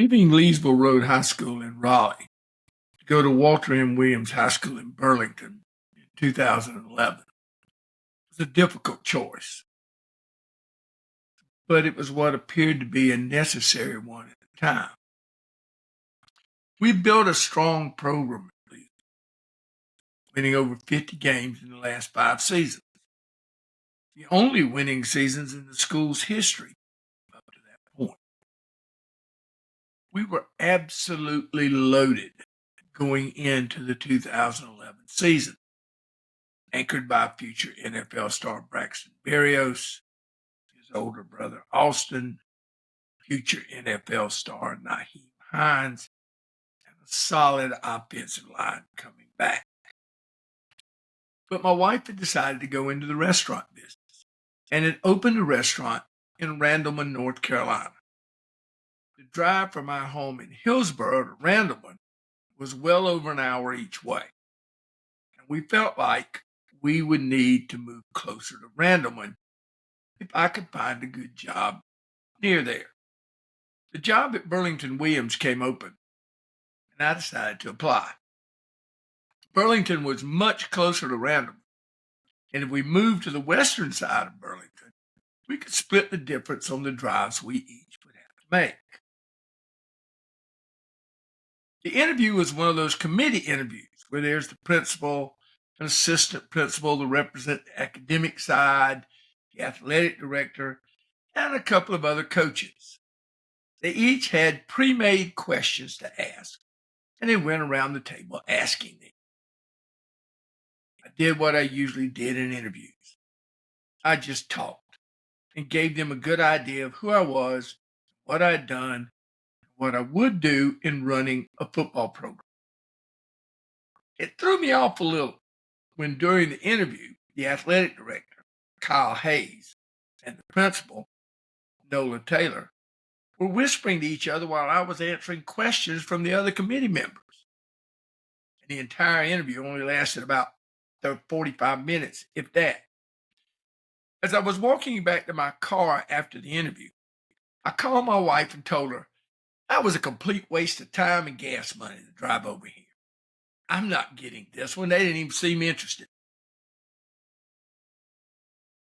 leaving Leesville Road High School in Raleigh to go to Walter M. Williams High School in Burlington in 2011 was a difficult choice, but it was what appeared to be a necessary one at the time. We built a strong program at Leesville, winning over 50 games in the last 5 seasons, the only winning seasons in the school's history up to that point. We were absolutely loaded going into the 2011 season, anchored by future NFL star Braxton Berrios, his older brother Austin, future NFL star Naheem Hines, and a solid offensive line coming back. But my wife had decided to go into the restaurant business and had opened a restaurant in Randleman, North Carolina. The drive from our home in Hillsborough to Randleman was well over an hour each way, and we felt like we would need to move closer to Randleman if I could find a good job near there. The job at Burlington Williams came open, and I decided to apply. Burlington was much closer to Randleman, and if we moved to the western side of Burlington, we could split the difference on the drives we each would have to make. The interview was one of those committee interviews where there's the principal, an assistant principal to represent the academic side, the athletic director, and a couple of other coaches. They each had pre-made questions to ask, and they went around the table asking them. I did what I usually did in interviews. I just talked and gave them a good idea of who I was, what I'd done, and what I would do in running a football program. It threw me off a little when during the interview, the athletic director, Kyle Hayes, and the principal, Nola Taylor, were whispering to each other while I was answering questions from the other committee members. And the entire interview only lasted about 45 minutes, if that. As I was walking back to my car after the interview, I called my wife and told her that was a complete waste of time and gas money to drive over here. I'm not getting this one. They didn't even seem interested.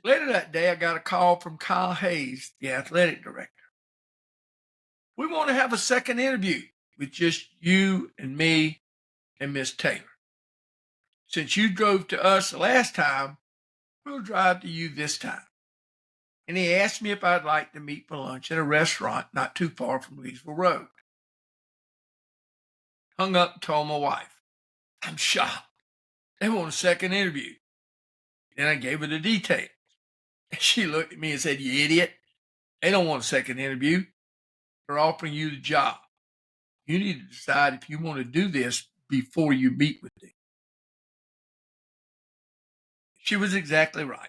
Later that day, I got a call from Kyle Hayes, the athletic director. We want to have a second interview with just you and me and Miss Taylor. Since you drove to us the last time, we'll drive to you this time. And he asked me if I'd like to meet for lunch at a restaurant not too far from Leesville Road. Hung up and told my wife, I'm shocked. They want a second interview. Then I gave her the details. And she looked at me and said, you idiot. They don't want a second interview. They're offering you the job. You need to decide if you want to do this before you meet with them. She was exactly right.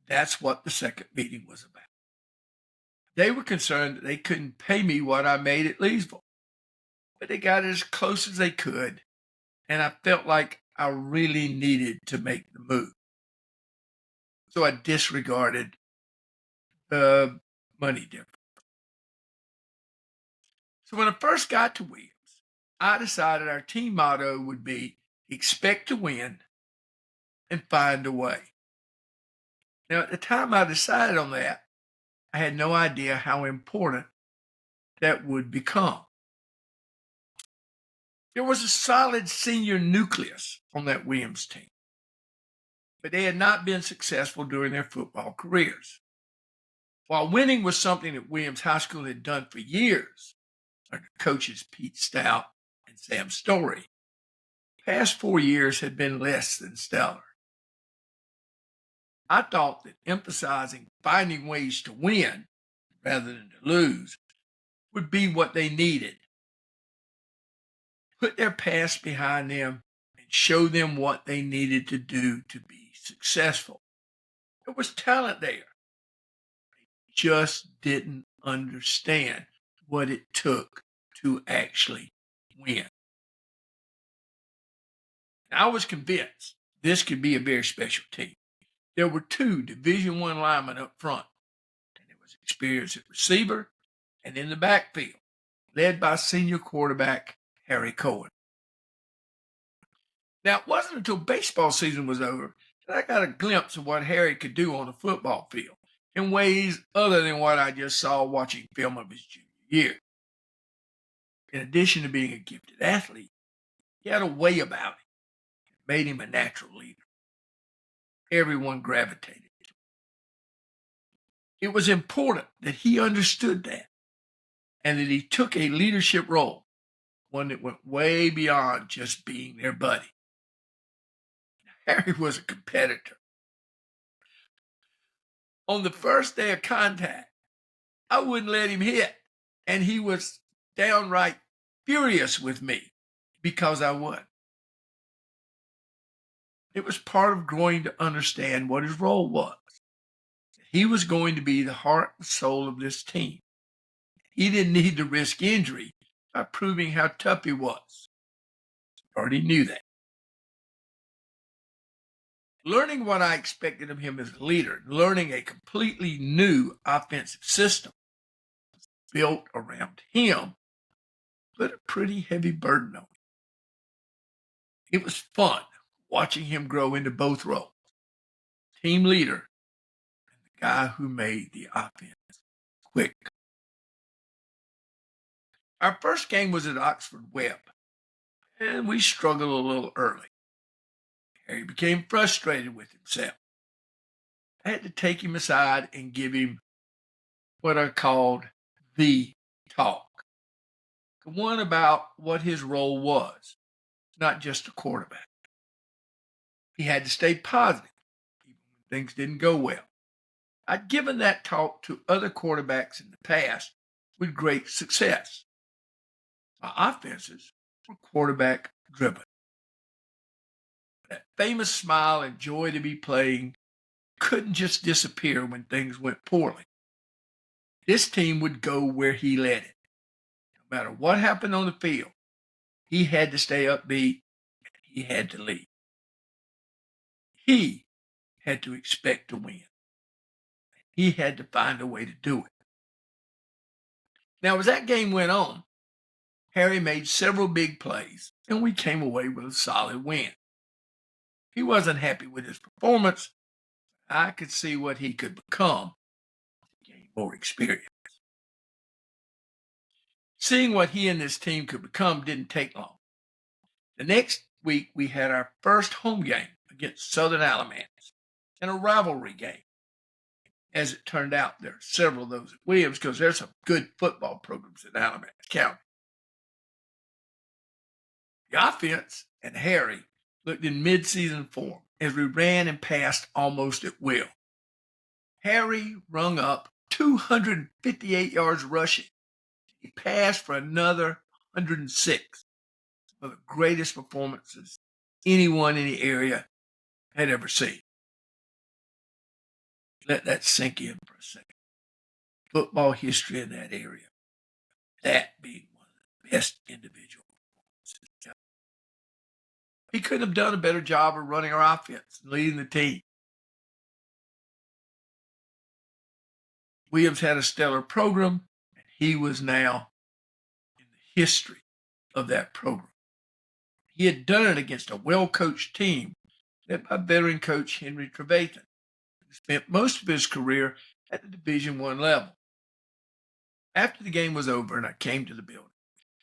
That's what the second meeting was about. They were concerned that they couldn't pay me what I made at Leesville, but they got as close as they could, and I felt like I really needed to make the move. So I disregarded the money difference. So when I first got to Williams, I decided our team motto would be expect to win and find a way. Now, at the time I decided on that, I had no idea how important that would become. There was a solid senior nucleus on that Williams team, but they had not been successful during their football careers. While winning was something that Williams High School had done for years, under coaches Pete Stout and Sam Story, the past 4 years had been less than stellar. I thought that emphasizing finding ways to win rather than to lose would be what they needed. Put their past behind them and show them what they needed to do to be successful. There was talent there. They just didn't understand what it took to actually win. And I was convinced this could be a very special team. There were 2 Division I linemen up front, and there was experience at receiver and in the backfield. led by senior quarterback Harry Cohen. Now, it wasn't until baseball season was over that I got a glimpse of what Harry could do on the football field in ways other than what I just saw watching film of his junior year. In addition to being a gifted athlete, he had a way about him that made him a natural leader. Everyone gravitated to him. It was important that he understood that and that he took a leadership role, one that went way beyond just being their buddy. Harry was a competitor. On the first day of contact, I wouldn't let him hit, and he was downright furious with me because I won. It was part of growing to understand what his role was. He was going to be the heart and soul of this team. He didn't need to risk injury by proving how tough he was. I already knew that. Learning what I expected of him as a leader, learning a completely new offensive system built around him, put a pretty heavy burden on him. It was fun watching him grow into both roles, team leader and the guy who made the offense quick. Our first game was at Oxford Webb, and we struggled a little early. Harry became frustrated with himself. I had to take him aside and give him what I called the talk, the one about what his role was, not just a quarterback. He had to stay positive, even when things didn't go well. I'd given that talk to other quarterbacks in the past with great success. My offenses were quarterback driven. That famous smile and joy to be playing couldn't just disappear when things went poorly. This team would go where he led it. No matter what happened on the field, he had to stay upbeat and he had to lead. He had to expect to win. He had to find a way to do it. Now, as that game went on, Harry made several big plays, and we came away with a solid win. He wasn't happy with his performance. I could see what he could become as he gained more experience. Seeing what he and his team could become didn't take long. The next week, we had our first home game against Southern Alamance and a rivalry game. As it turned out, there are several of those at Williams because there's some good football programs in Alamance County. The offense and Harry looked in midseason form as we ran and passed almost at will. Harry rung up 258 yards rushing. He passed for another 106. One of the greatest performances anyone in the area had ever seen. Let that sink in for a second. Football history in that area. That being one of the best individual performances. He couldn't have done a better job of running our offense and leading the team. Williams had a stellar program, and he was now in the history of that program. He had done it against a well-coached team led by veteran coach Henry Trevathan, who spent most of his career at the Division I level. After the game was over and I came to the building,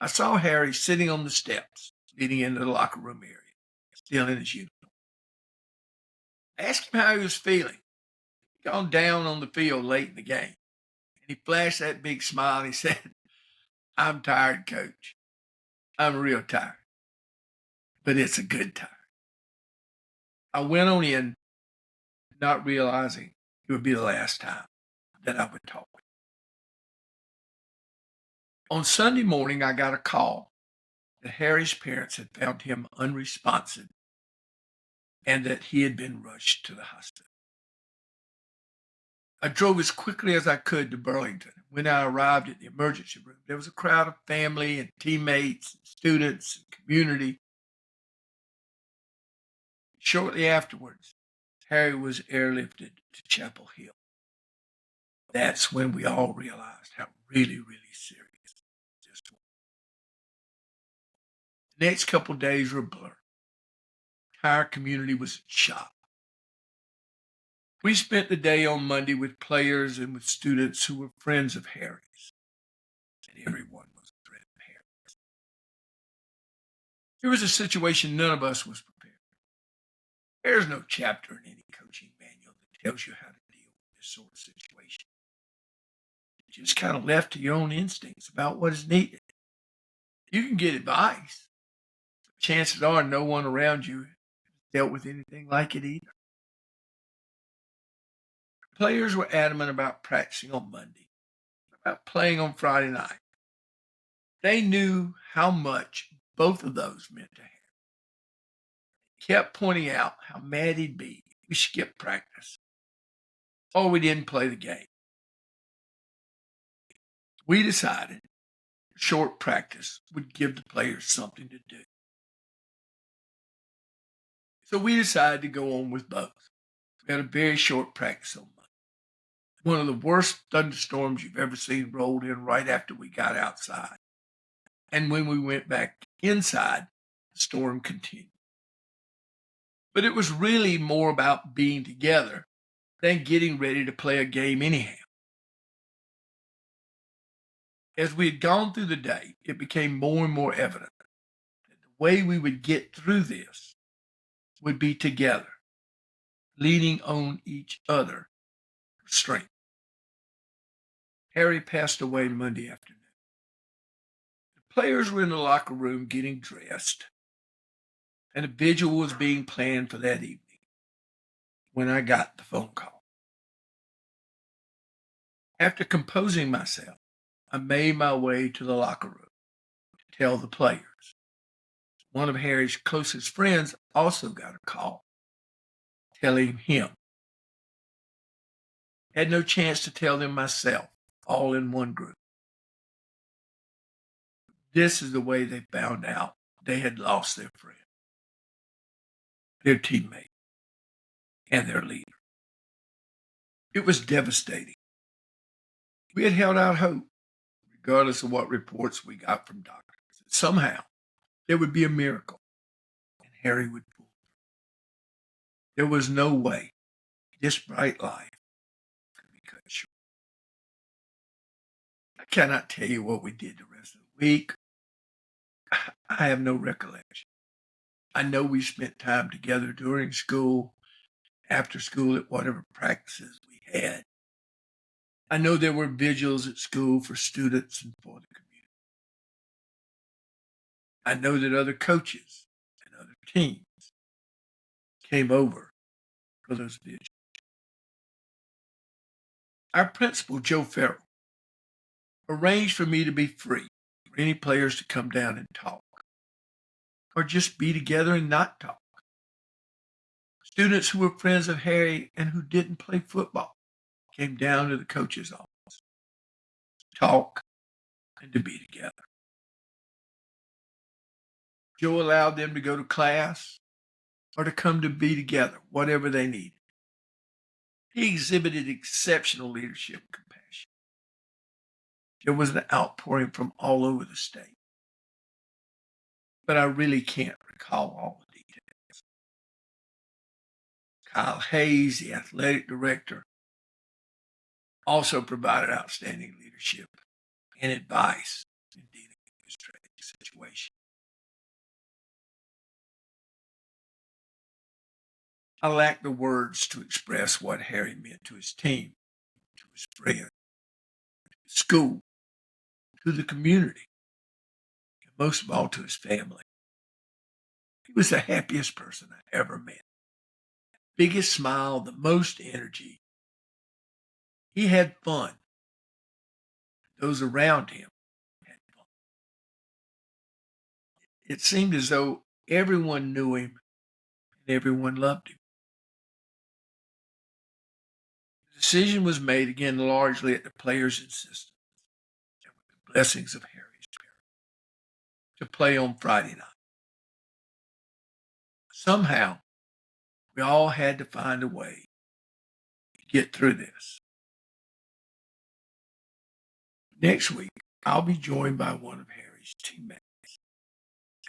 I saw Harry sitting on the steps leading into the locker room area, still in his uniform. I asked him how he was feeling. He'd gone down on the field late in the game, and he flashed that big smile and he said, "I'm tired, Coach. I'm real tired, but it's a good tired." I went on in, not realizing it would be the last time that I would talk with him. On Sunday morning, I got a call that Harry's parents had found him unresponsive and that he had been rushed to the hospital. I drove as quickly as I could to Burlington. When I arrived at the emergency room, there was a crowd of family and teammates, and students, and community. Shortly afterwards, Harry was airlifted to Chapel Hill. That's when we all realized how really, really serious this was. The next couple days were a blur. The entire community was in shock. We spent the day on Monday with players and with students who were friends of Harry's. And everyone was a friend of Harry's. Here was a situation none of us was prepared for. There's no chapter in any coaching manual that tells you how to deal with this sort of situation. You're just kind of left to your own instincts about what is needed. You can get advice. Chances are no one around you dealt with anything like it either. Players were adamant about practicing on Monday, about playing on Friday night. They knew how much both of those meant to Harry. He kept pointing out how mad he'd be if we skipped practice or we didn't play the game. We decided short practice would give the players something to do. So we decided to go on with both. We had a very short practice on Monday. One of the worst thunderstorms you've ever seen rolled in right after we got outside. And when we went back inside, the storm continued. But it was really more about being together than getting ready to play a game anyhow. As we had gone through the day, it became more and more evident that the way we would get through this would be together, leaning on each other for strength. Harry passed away Monday afternoon. The players were in the locker room getting dressed, and a vigil was being planned for that evening when I got the phone call. After composing myself, I made my way to the locker room to tell the players. One of Harry's closest friends also got a call telling him. Had no chance to tell them myself, all in one group. This is the way they found out they had lost their friend, their teammate, and their leader. It was devastating. We had held out hope, regardless of what reports we got from doctors, that somehow there would be a miracle and Harry would pull through. There was no way this bright life could be cut short. I cannot tell you what we did the rest of the week. I have no recollection. I know we spent time together during school, after school at whatever practices we had. I know there were vigils at school for students and for the community. I know that other coaches and other teams came over for those vigils. Our principal, Joe Farrell, arranged for me to be free for any players to come down and talk, or just be together and not talk. Students who were friends of Harry and who didn't play football came down to the coach's office to talk and to be together. Joe allowed them to go to class or to come to be together, whatever they needed. He exhibited exceptional leadership and compassion. There was an outpouring from all over the state, but I really can't recall all the details. Kyle Hayes, the athletic director, also provided outstanding leadership and advice in dealing with this tragic situation. I lack the words to express what Harry meant to his team, to his friends, to his school, to the community, and most of all to his family. He was the happiest person I ever met. Biggest smile, the most energy. He had fun. Those around him had fun. It seemed as though everyone knew him and everyone loved him. The decision was made again largely at the players' insistence and with the blessings of Harry's parents to play on Friday night. Somehow, we all had to find a way to get through this. Next week, I'll be joined by one of Harry's teammates.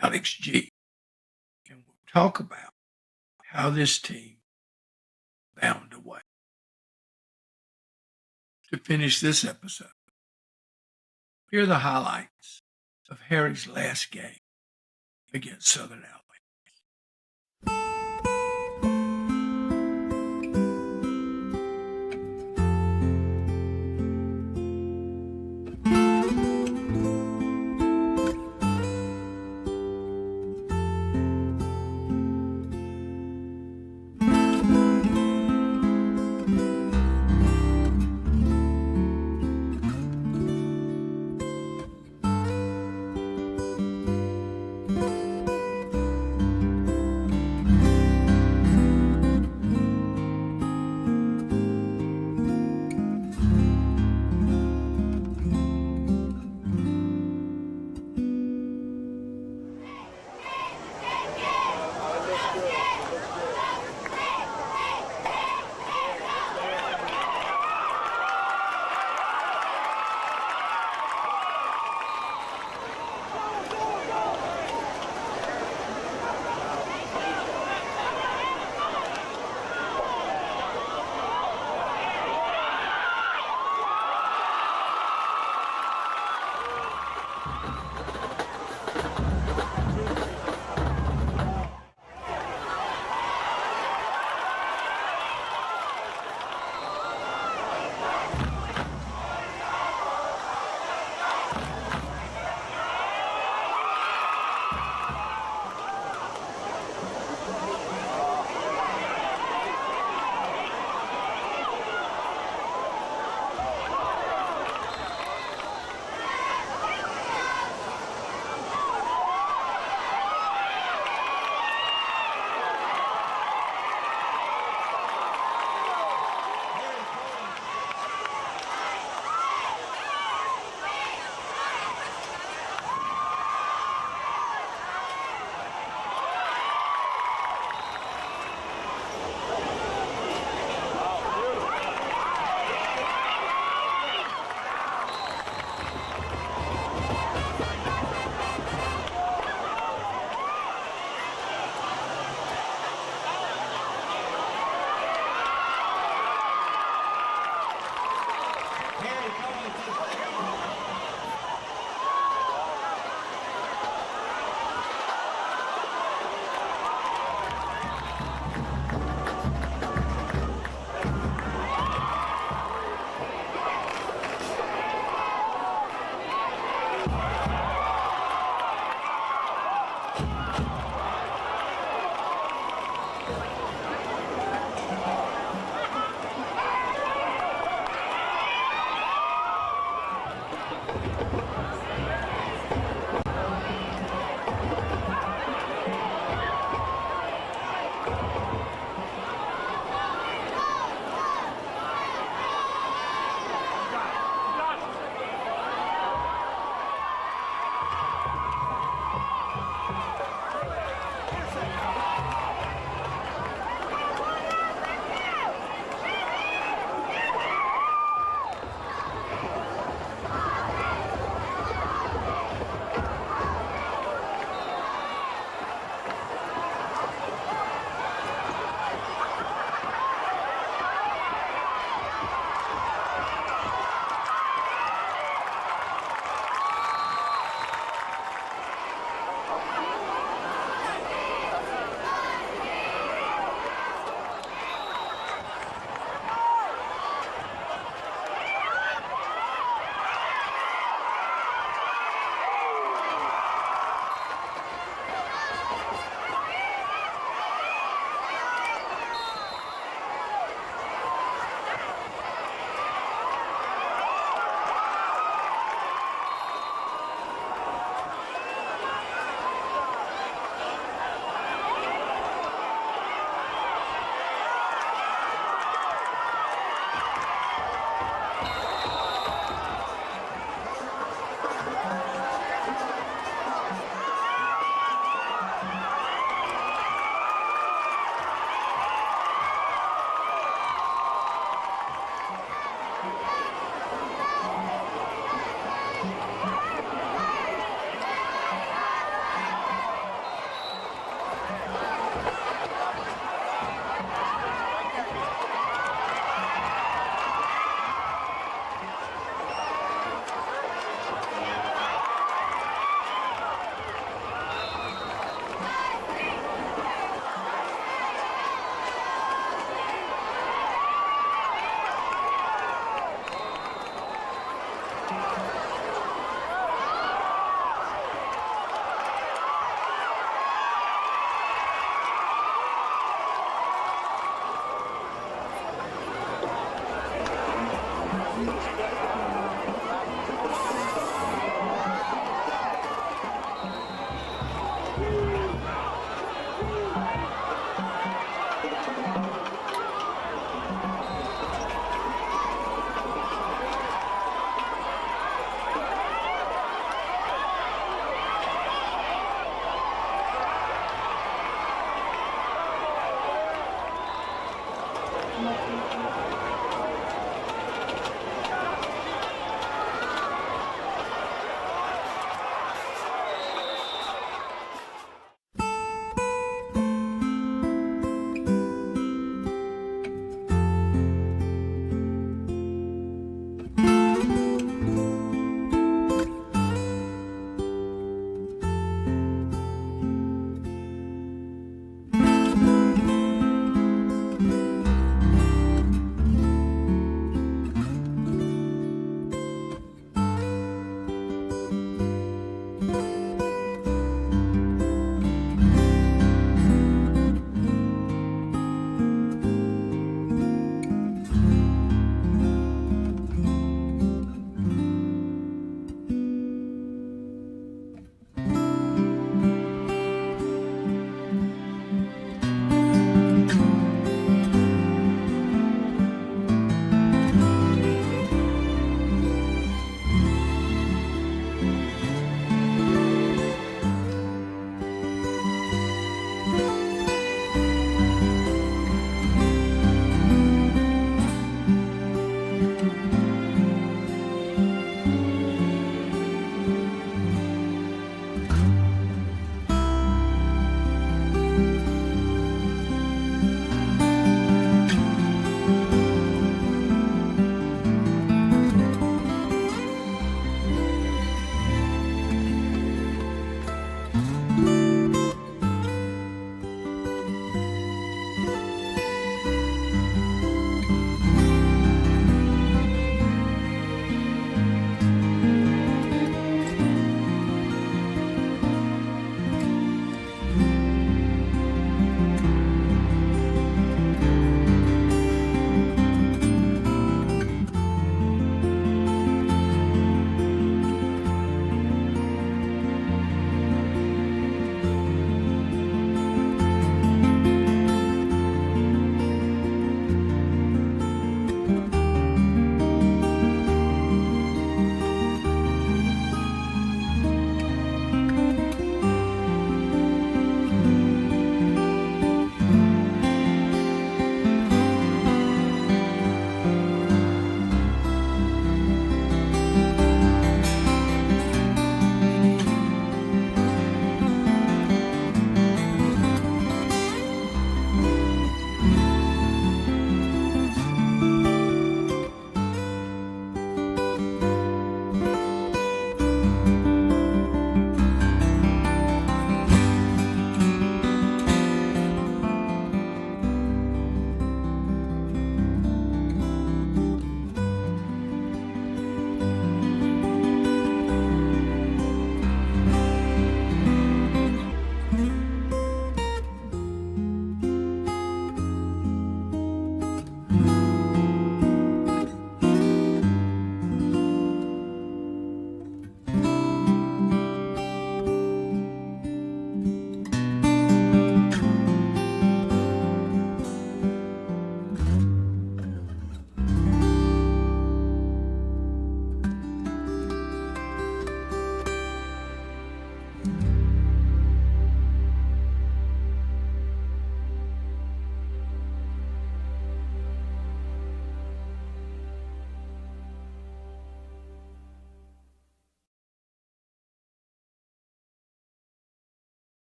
Alex G. And we'll talk about how this team found a way. To finish this episode, here are the highlights of Harry's last game against Southern Alabama.